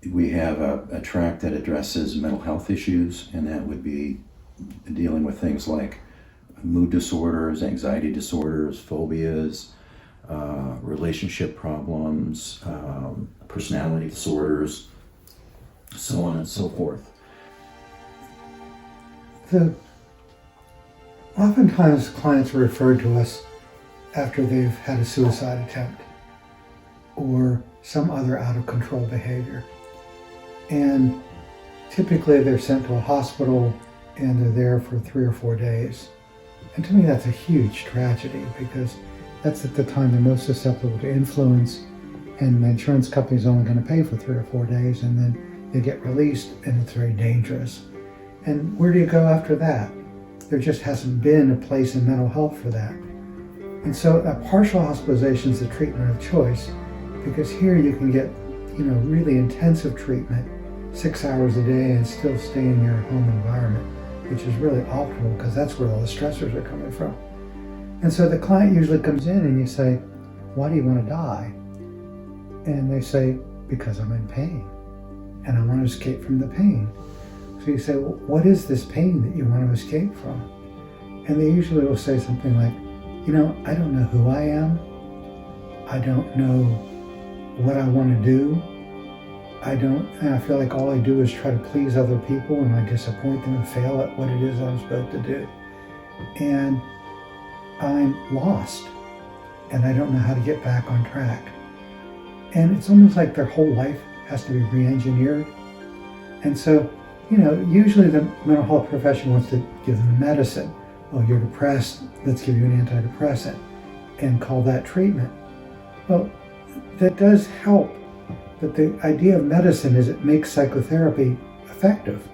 We have a track that addresses mental health issues, and that would be dealing with things like mood disorders, anxiety disorders, phobias, relationship problems, personality disorders, so on and so forth. Oftentimes clients are referred to us after they've had a suicide attempt or some other out of control behavior. And typically they're sent to a hospital and they're there for 3 or 4 days. And to me that's a huge tragedy, because that's at the time they're most susceptible to influence, and the insurance company's only going to pay for 3 or 4 days, and then they get released and it's very dangerous. And where do you go after that? There just hasn't been a place in mental health for that. And so a partial hospitalization is the treatment of choice, because here you can get, really intensive treatment 6 hours a day and still stay in your home environment, which is really optimal because that's where all the stressors are coming from. And so the client usually comes in and you say, why do you want to die? And they say, because I'm in pain and I want to escape from the pain. So you say, well, what is this pain that you want to escape from? And they usually will say something like, I don't know who I am. I don't know what I want to do. I feel like all I do is try to please other people, and I disappoint them and fail at what it is I'm supposed to do. And I'm lost, and I don't know how to get back on track. And it's almost like their whole life has to be re-engineered. And so, usually the mental health profession wants to give them medicine. Well, you're depressed, let's give you an antidepressant and call that treatment. Well, that does help, but the idea of medicine is it makes psychotherapy effective.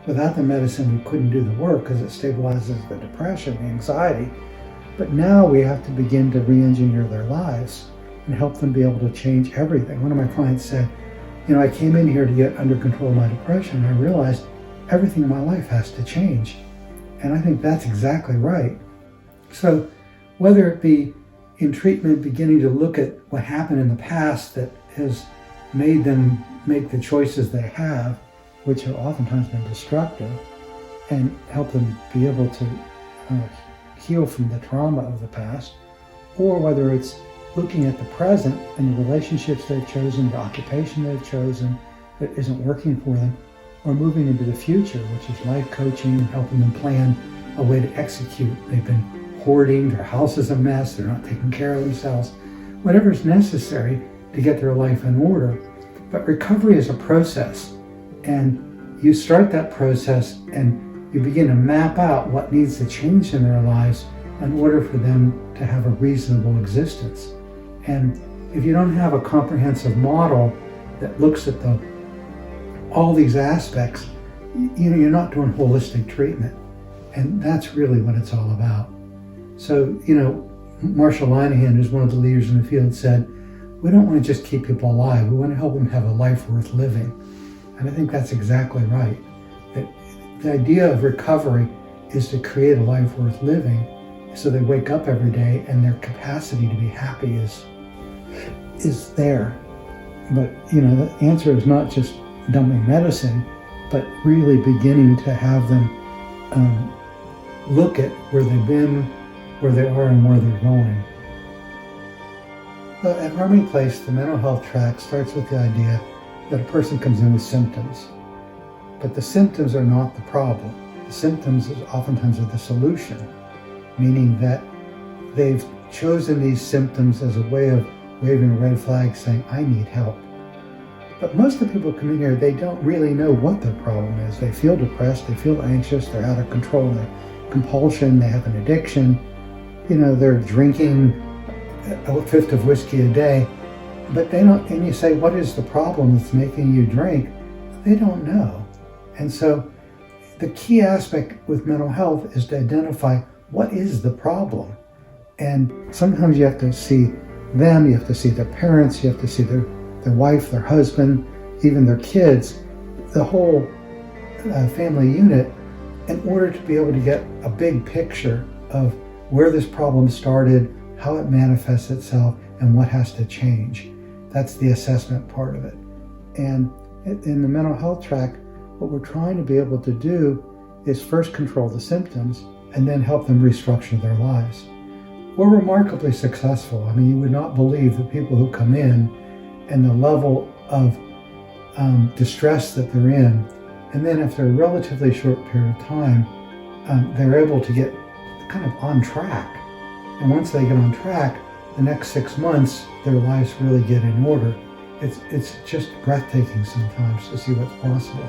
Without the medicine, we couldn't do the work because it stabilizes the depression, the anxiety. But now we have to begin to re-engineer their lives and help them be able to change everything. One of my clients said, I came in here to get under control of my depression, and I realized everything in my life has to change. And I think that's exactly right. So whether it be in treatment, beginning to look at what happened in the past that has made them make the choices they have, which have oftentimes been destructive, and help them be able to heal from the trauma of the past, or whether it's looking at the present and the relationships they've chosen, the occupation they've chosen that isn't working for them, or moving into the future, which is life coaching and helping them plan a way to execute. They've been hoarding, their house is a mess, they're not taking care of themselves, whatever is necessary to get their life in order. But recovery is a process, and you start that process and you begin to map out what needs to change in their lives in order for them to have a reasonable existence. And if you don't have a comprehensive model that looks at all these aspects, you're not doing holistic treatment. And that's really what it's all about. So, Marshall Linehan, who's one of the leaders in the field, said, we don't want to just keep people alive. We want to help them have a life worth living. And I think that's exactly right. That the idea of recovery is to create a life worth living so they wake up every day and their capacity to be happy is there. But, the answer is not just dumping medicine, but really beginning to have them look at where they've been, where they are, and where they're going. Well, at Harmony Place, the mental health track starts with the idea that a person comes in with symptoms. But the symptoms are not the problem. The symptoms oftentimes are the solution, meaning that they've chosen these symptoms as a way of waving a red flag saying, I need help. But most of the people who come in here, they don't really know what their problem is. They feel depressed, they feel anxious, they're out of control, they're compulsion, they have an addiction, they're drinking a fifth of whiskey a day, but they don't, and you say, what is the problem that's making you drink? They don't know. And so the key aspect with mental health is to identify what is the problem. And sometimes you have to see them, you have to see their parents, you have to see their wife, their husband, even their kids, the whole family unit, in order to be able to get a big picture of where this problem started, how it manifests itself, and what has to change. That's the assessment part of it. And in the mental health track, what we're trying to be able to do is first control the symptoms and then help them restructure their lives. We're remarkably successful. I mean, you would not believe the people who come in and the level of distress that they're in. And then after a relatively short period of time, they're able to get kind of on track. And once they get on track, the next 6 months, their lives really get in order. It's just breathtaking sometimes to see what's possible.